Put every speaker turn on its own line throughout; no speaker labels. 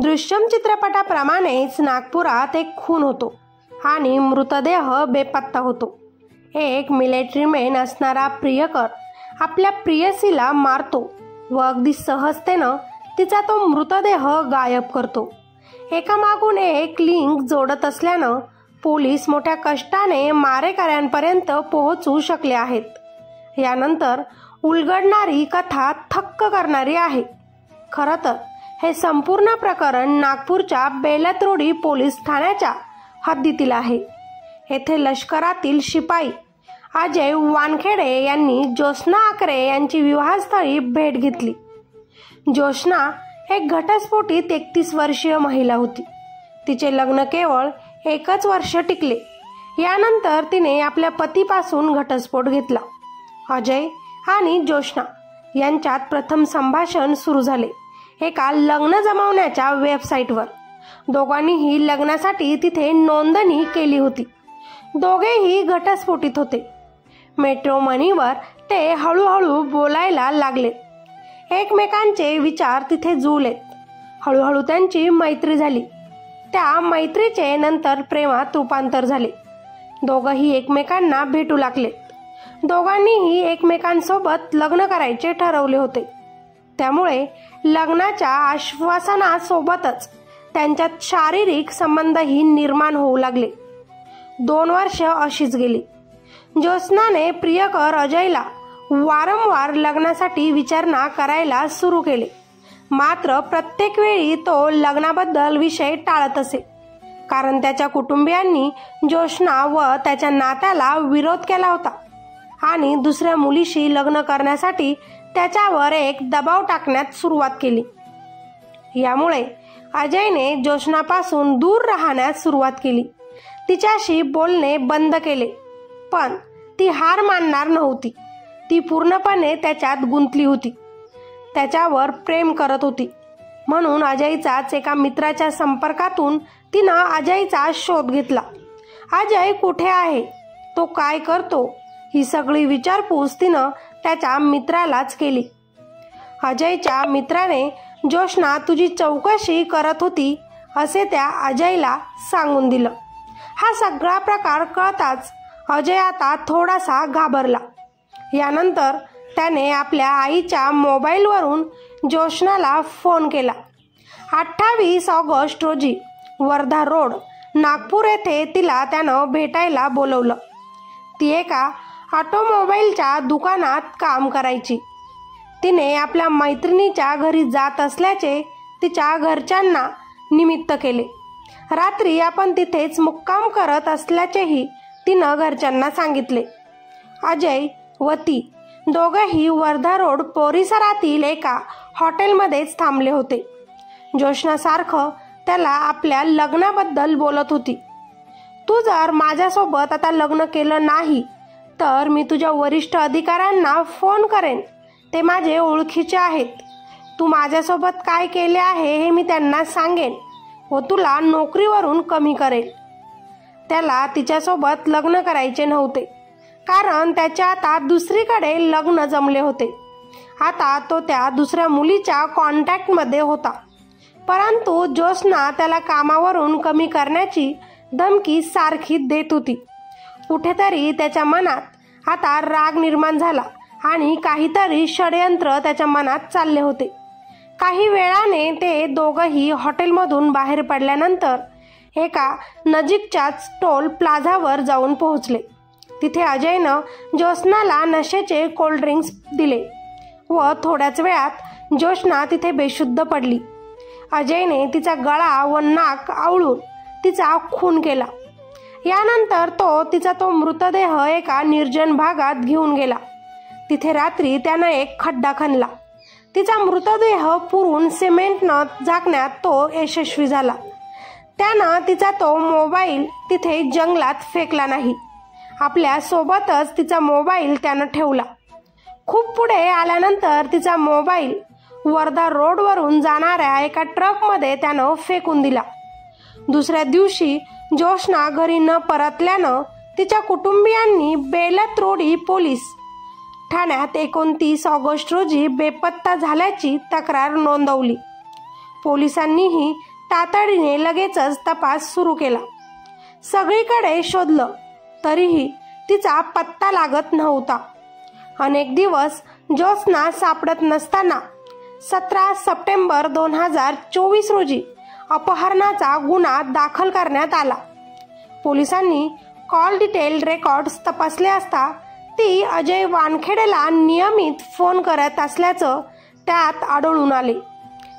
दृश्यम चित्रपटाप्रमाणेच नागपुरात एक खून होतो आणि मृतदेह बेपत्ता होतो. एक मिलिटरीमॅन असणारा प्रियकर आपल्या प्रियसीला मारतो व अगदी सहजतेनं तिचा तो मृतदेह गायब करतो. एकामागून एक लिंक जोडत असल्यानं पोलीस मोठ्या कष्टाने मारेकऱ्यांपर्यंत पोहोचू शकले आहेत. यानंतर उलगडणारी कथा थक्क करणारी आहे. खरं तर हे संपूर्ण प्रकरण नागपूरच्या बेलत्रोडी पोलीस ठाण्याच्या हद्दीतील आहे. येथे लष्करातील शिपाई अजय वानखेडे यांनी ज्योत्स्ना आकरे यांची विवाहस्थळी भेट घेतली. ज्योत्स्ना एक घटस्फोटीत 31 वर्षीय महिला होती. तिचे लग्न केवळ 1 वर्ष टिकले. यानंतर तिने आपल्या पतीपासून घटस्फोट घेतला. अजय आणि ज्योत्स्ना यांच्यात प्रथम संभाषण सुरू झाले एका लग्न जमवण्याच्या वेबसाईटवर. दोघांनीही लग्नासाठी तिथे नोंदणी केली होती. दोघेही घटस्फोटीत होते. मॅट्रिमोनीवर ते हळूहळू बोलायला लागलेत. एकमेकांचे विचार तिथे जुळलेत. हळूहळू त्यांची मैत्री झाली. त्या मैत्रीचे नंतर प्रेमात रूपांतर झाले. दोघंही एकमेकांना भेटू लागलेत. दोघांनीही एकमेकांसोबत लग्न करायचे ठरवले होते. त्यामुळे लग्नाच्या आश्वासनासोबतच त्यांच्यात शारीरिक संबंधही निर्माण होऊ लागले. 2 वर्ष अशीच गेली. ज्योत्स्नाने प्रियकर अजयला वारंवार लग्नासाठी विचारणा करायला सुरू केले. मात्र प्रत्येक वेळी तो लग्नाबद्दल विषय टाळत असे. कारण त्याच्या कुटुंबियांनी ज्योत्स्ना व त्याच्या नात्याला विरोध केला होता आणि दुसऱ्या मुलीशी लग्न करण्यासाठी त्याच्यावर एक दबाव टाकण्यात सुरुवात केली. यामुळे अजयने ज्योत्स्नापासून दूर राहण्यास सुरुवात केली. तिच्याशी बोलणे बंद केले. पण ती हार मानणार नव्हती. ती पूर्णपणे त्याच्यात गुंतली होती. त्याच्यावर प्रेम करत होती. म्हणून अजयचाच एका मित्राच्या संपर्कातून तिनं अजयचा शोध घेतला. अजय कुठे आहे, तो काय करतो, ही सगळी विचारपूस तिनं त्याच्या मित्रालाच केली. अजयच्या मित्राने ज्योत्स्ना तुझी चौकशी करत होती असे त्या अजयला सांगून दिलं. हा सगळा प्रकार कळताच अजय आता थोडासा घाबरला. यानंतर त्याने आपल्या आईच्या मोबाईलवरून ज्योत्स्नाला फोन केला. 28 ऑगस्ट रोजी वर्धा रोड नागपूर येथे तिला त्यानं भेटायला बोलवलं. ती एका ऑटोमोबाईलच्या दुकानात काम करायची. तिने आपल्या मैत्रिणीच्या घरी जात असल्याचे तिच्या घरच्यांना निमित्त केले. रात्री आपण तिथेच मुक्काम करत असल्याचेही तिनं घरच्यांना सांगितले. अजय व ती दोघेही वर्धा रोड परिसरातील एका हॉटेलमध्येच थांबले होते. ज्योत्स्ना सारखं त्याला आपल्या लग्नाबद्दल बोलत होती. तू जर माझ्यासोबत आता लग्न केलं नाही तर मी तुझ्या वरिष्ठ अधिकाऱ्यांना फोन करेन. ते माझे ओळखीचे आहेत. तू माझ्यासोबत काय केले आहे हे मी त्यांना सांगेन व तुला नोकरीवरून कमी करेल. त्याला तिच्यासोबत लग्न करायचे नव्हते कारण त्याच्या आता दुसरीकडे लग्न जमले होते. आता तो त्या दुसऱ्या मुलीच्या कॉन्टॅक्टमध्ये होता. परंतु ज्योत्स्ना त्याला कामावरून कमी करण्याची धमकी सारखी देत होती. कुठेतरी त्याच्या मनात आता राग निर्माण झाला आणि काहीतरी षडयंत्र त्याच्या मनात चालले होते. काही वेळाने ते दोघंही हॉटेलमधून बाहेर पडल्यानंतर एका नजीकच्याच टोल प्लाझावर जाऊन पोहोचले. तिथे अजयनं ज्योत्स्नाला नशेचे कोल्ड्रिंक्स दिले व थोड्याच वेळात ज्योत्स्ना तिथे बेशुद्ध पडली. अजयने तिचा गळा व नाक आवळून तिचा खून केला. यानंतर तो तिचा मृतदेह एका निर्जन भागात घेऊन गेला. तिथे रात्री त्यानं एक खड्डा खणला. तिचा मृतदेह पुरून सिमेंटनं झाकण्यात तो यशस्वी झाला. त्यानं तिचा मोबाईल तिथे जंगलात फेकला नाही. आपल्या सोबतच तिचा मोबाईल त्यानं ठेवला. खूप पुढे आल्यानंतर तिचा मोबाईल वर्धा रोडवरून जाणाऱ्या एका ट्रकमध्ये त्यानं फेकून दिला. दुसऱ्या दिवशी ज्योत्स्ना घरी न परतल्यानं तिच्या कुटुंबियांनी बेलत्रोडी पोलीस ठाण्यात 29 ऑगस्ट रोजी बेपत्ता झाल्याची तक्रार नोंदवली. पोलिसांनीही तातडीने लगेचच तपास सुरू केला. सगळीकडे शोधलं तरीही तिचा पत्ता लागत नव्हता. अनेक दिवस ज्योत्स्ना सापडत नसताना 17 सप्टेंबर 2024 रोजी अपहरणाचा गुन्हा दाखल करण्यात आला. पोलिसांनी कॉल डिटेल रेकॉर्ड्स तपासले असता ती अजय वानखेडेला नियमित फोन करत असल्याचं त्यात आढळून आले.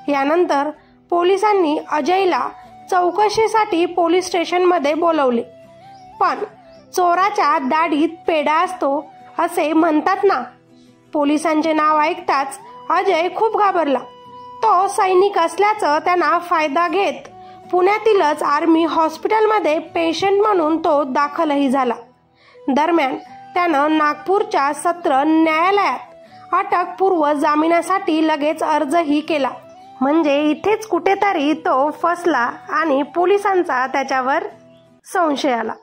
यानंतर पोलिसांनी अजयला चौकशीसाठी पोलीस स्टेशनमध्ये बोलवले. पण चोराच्या दाढीत पेढा असतो असे म्हणतात ना. पोलिसांचे नाव ऐकताच अजय खूप घाबरला. तो सैनिक असल्याचं त्यांना फायदा घेत पुण्यातीलच आर्मी हॉस्पिटलमध्ये पेशंट म्हणून तो दाखलही झाला. दरम्यान त्यानं नागपूरच्या सत्र न्यायालयात अटकपूर्व जामिनासाठी लगेच अर्जही केला. म्हणजे इथेच कुठेतरी तो फसला आणि पोलिसांचा त्याच्यावर संशय आला.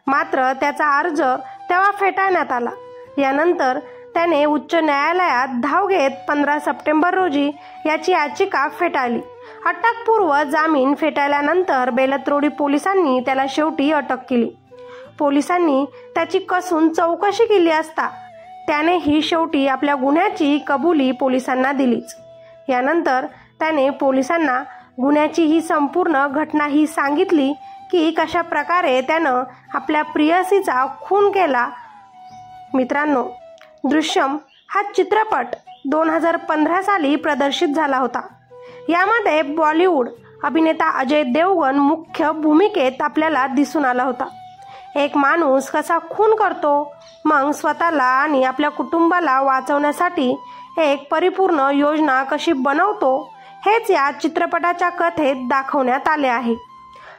मात्र त्याचा अर्ज तेव्हा फेटाळण्यात आला. यानंतर त्याने उच्च न्यायालयात धाव घेत 15 सप्टेंबर रोजी याची याचिका फेटाळली. अटकपूर्व जामीन फेटाळल्यानंतर बेलत्रोडी पोलिसांनी त्याला शेवटी अटक केली. पोलिसांनी त्याची कसून चौकशी केली असता त्यानेही शेवटी आपल्या गुन्ह्याची कबुली पोलिसांना दिलीच. यानंतर त्याने पोलिसांना गुन्ह्याची ही संपूर्ण घटनाही सांगितली की कशा प्रकारे त्यानं आपल्या प्रियसीचा खून केला. मित्रांनो, दृश्यम हा चित्रपट 2015 साली प्रदर्शित झाला होता. यामध्ये बॉलिवूड अभिनेता अजय देवगण मुख्य भूमिकेत आपल्याला दिसून आला होता. एक माणूस कसा खून करतो, मग स्वतःला आणि आपल्या कुटुंबाला वाचवण्यासाठी एक परिपूर्ण योजना कशी बनवतो, हेच या चित्रपटाच्या कथेत दाखवण्यात आले आहे.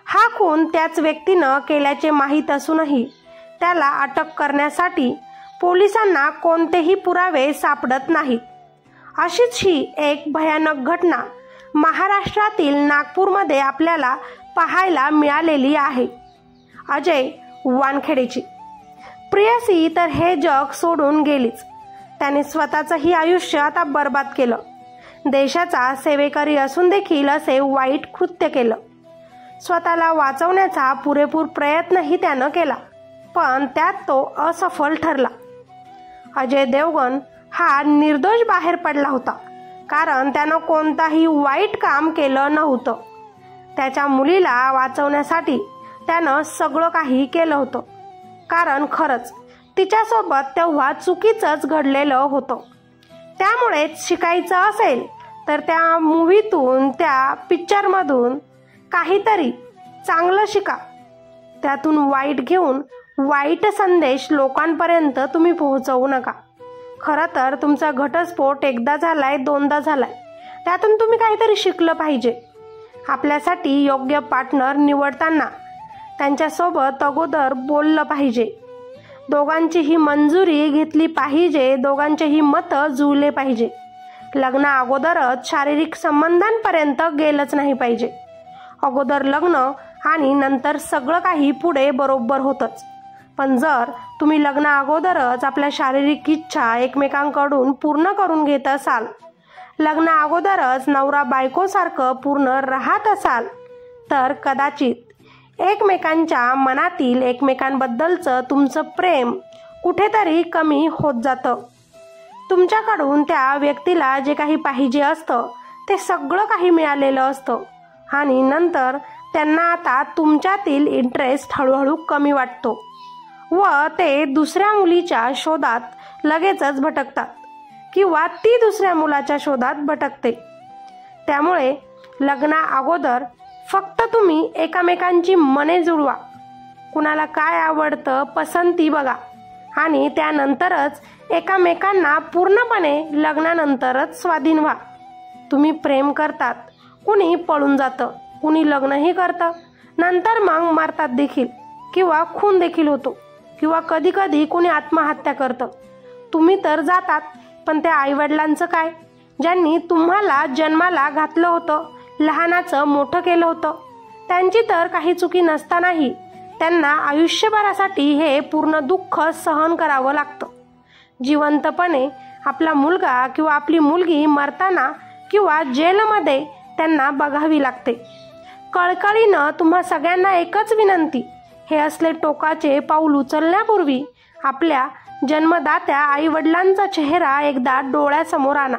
हा खून त्याच व्यक्तीनं केल्याचे माहीत असूनही त्याला अटक करण्यासाठी पोलिसांना कोणतेही पुरावे सापडत नाहीत. अशीच ही एक भयानक घटना महाराष्ट्रातील नागपूरमध्ये आपल्याला पाहायला मिळालेली आहे. अजय वानखेडेची प्रियसी तर हे जग सोडून गेलीच. त्याने स्वतःचंही आयुष्य आता बर्बाद केलं. देशाचा सेवेकरी असून देखील असे वाईट कृत्य केलं. स्वतःला वाचवण्याचा पुरेपूर प्रयत्नही त्यानं केला, पण त्यात तो असफल ठरला. अजय देवगण हा निर्दोष बाहेर पडला होता, कारण त्यानं कोणताही वाईट काम केलं नव्हतं. त्याच्या मुलीला वाचवण्यासाठी त्यानं सगळं काही केलं होतं, कारण खरंच तिच्यासोबत तेव्हा चुकीचंच घडलेलं होतं. त्यामुळेच शिकायचं असेल तर त्या मूव्हीतून, त्या पिक्चरमधून काहीतरी चांगलं शिका. त्यातून वाईट घेऊन वाईट संदेश लोकांपर्यंत तुम्ही पोहोचवू नका. खरं तर तुमचा घटस्फोट एकदा झालाय, दोनदा झालाय, त्यातून तुम्ही काहीतरी शिकलं पाहिजे. आपल्यासाठी योग्य पार्टनर निवडताना त्यांच्यासोबत अगोदर बोललं पाहिजे. दोघांचीही मंजुरी घेतली पाहिजे. दोघांचेही मतं जुळले पाहिजे. लग्ना अगोदरच शारीरिक संबंधांपर्यंत गेलंच नाही पाहिजे. अगोदर लग्न आणि नंतर सगळं काही पुढे बरोबर होतंच. पण जर तुम्ही लग्ना अगोदरच आपल्या शारीरिक इच्छा एकमेकांकडून पूर्ण करून घेत असाल, लग्ना अगोदरच नवरा बायकोसारखं पूर्ण राहत असाल, तर कदाचित एकमेकांच्या मनातील एकमेकांबद्दलचं तुमचं प्रेम कुठेतरी कमी होत जातं. तुमच्याकडून त्या व्यक्तीला जे काही पाहिजे असतं ते सगळं काही मिळालेलं असतं आणि नंतर त्यांना आता तुमच्यातील इंटरेस्ट हळूहळू कमी वाटतो व ते दुसऱ्या मुलीच्या शोधात लगेचच भटकतात किंवा ती दुसऱ्या मुलाच्या शोधात भटकते. त्यामुळे लग्ना अगोदर फक्त तुम्ही एकमेकांची मने जुळवा. कुणाला काय आवडतं, पसंती बघा आणि त्यानंतरच एकमेकांना पूर्णपणे लग्नानंतरच स्वाधीन व्हा. तुम्ही प्रेम करतात, कुणी पळून जातं, कुणी लग्नही करतं, नंतर मग मारतात देखील किंवा खून देखील होतो किंवा कधी कधी कुणी आत्महत्या करतं. तुम्ही तर जातात, पण त्या आईवडिलांचं काय, ज्यांनी तुम्हाला जन्माला घातलं होतं, लहानाचं मोठं केलं होतं? त्यांची तर काही चुकी नसतानाही त्यांना आयुष्यभरासाठी हे पूर्ण दुःख सहन करावं लागतं. जिवंतपणे आपला मुलगा किंवा आपली मुलगी मरताना किंवा जेलमध्ये त्यांना बघावी लागते. कळकळीनं तुम्हा सगळ्यांना एकच विनंती, हे असले टोकाचे पाऊल उचलण्यापूर्वी आपल्या जन्मदात्या आईवडिलांचा चेहरा एकदा डोळ्यासमोर आणा.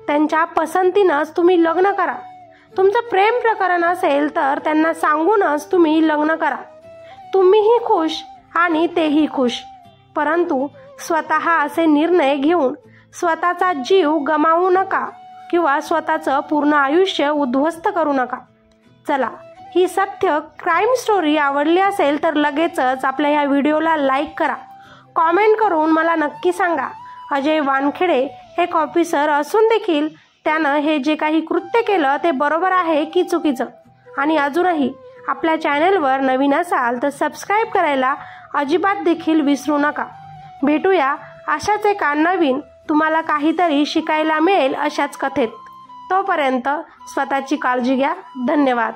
त्यांच्या पसंतीनंच तुम्ही लग्न करा. तुमचं प्रेम प्रकरण असेल तर त्यांना सांगूनच तुम्ही लग्न करा. तुम्हीही खुश आणि तेही खुश. परंतु स्वतः असे निर्णय घेऊन स्वतःचा जीव गमावू नका किंवा स्वतःचं पूर्ण आयुष्य उद्ध्वस्त करू नका. चला, ही सत्य क्राईम स्टोरी आवडली असेल तर लगेचच आपल्या ह्या व्हिडिओला लाईक करा. कॉमेंट करून मला नक्की सांगा, अजय वानखेडे एक ऑफिसर असून देखील त्यानं हे जे काही कृत्य केलं ते बरोबर आहे की चुकीचं. आणि अजूनही आपल्या चॅनलवर नवीन असाल तर सबस्क्राईब करायला अजिबात देखील विसरू नका. भेटूया अशाच एका नवीन, तुम्हाला काहीतरी शिकायला मिळेल अशाच कथेत. तोपर्यंत स्वतःची काळजी घ्या. धन्यवाद.